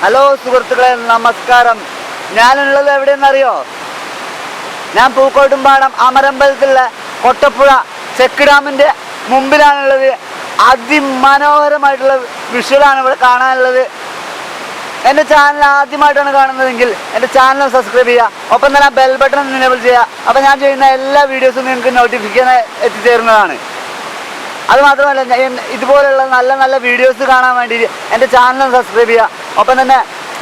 Hello സുഹൃത്തുക്കളെ, നമസ്കാരം. ഞാനുള്ളത് എവിടെയെന്നറിയോ? ഞാൻ പൂക്കോട്ടുംപാടം അമരമ്പലത്തിലുള്ള കൊട്ടപ്പുഴ ചെക്ക് ഡാമിൻ്റെ മുമ്പിലാണുള്ളത്. അതിമനോഹരമായിട്ടുള്ള വിഷ്വലാണ് ഇവിടെ കാണാനുള്ളത്. എൻ്റെ ചാനൽ ആദ്യമായിട്ടാണ് കാണുന്നതെങ്കിൽ എൻ്റെ ചാനൽ സബ്സ്ക്രൈബ് ചെയ്യുക, ഒപ്പം തന്നെ ബെൽ ബട്ടൺ എനേബിൾ ചെയ്യുക. അപ്പോൾ ഞാൻ ചെയ്യുന്ന എല്ലാ വീഡിയോസും നിങ്ങൾക്ക് നോട്ടിഫിക്കേഷൻ എത്തിച്ചേരുന്നതാണ്. അതുമാത്രമല്ല, ഇതുപോലുള്ള നല്ല നല്ല വീഡിയോസ് കാണാൻ വേണ്ടിയിട്ട് എൻ്റെ ചാനൽ സബ്സ്ക്രൈബ് ചെയ്യുക, ഒപ്പം തന്നെ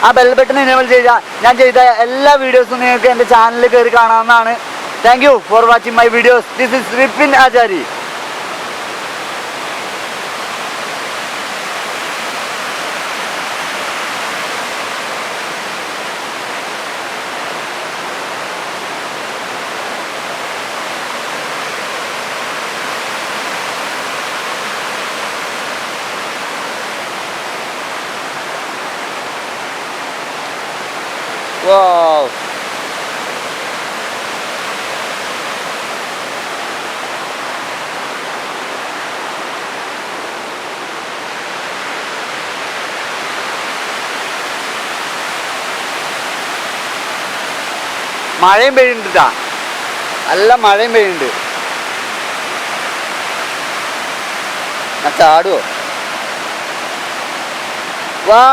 ആ ബെൽ ബട്ടൺ എനേബിൾ ചെയ്യുക. ഞാൻ ചെയ്ത എല്ലാ വീഡിയോസും നിങ്ങൾക്ക് എൻ്റെ ചാനലിൽ കയറി കാണാവുന്നതാണ്. Thank you for watching my videos. This is Vipin Achari. Wow. മഴയും പെയ്യുന്നുണ്ട്, നല്ല മഴയും പെയ്യുന്നുണ്ട്. ഞാൻ ചാടുവോ? വാ,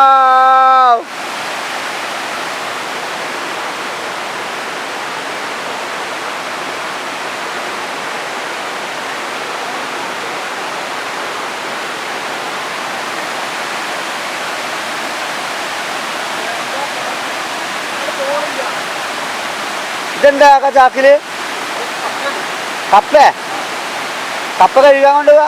ഇതെന്താ ചാക്കില്? കപ്പ കഴുകാൻ കൊണ്ടുപോവാ.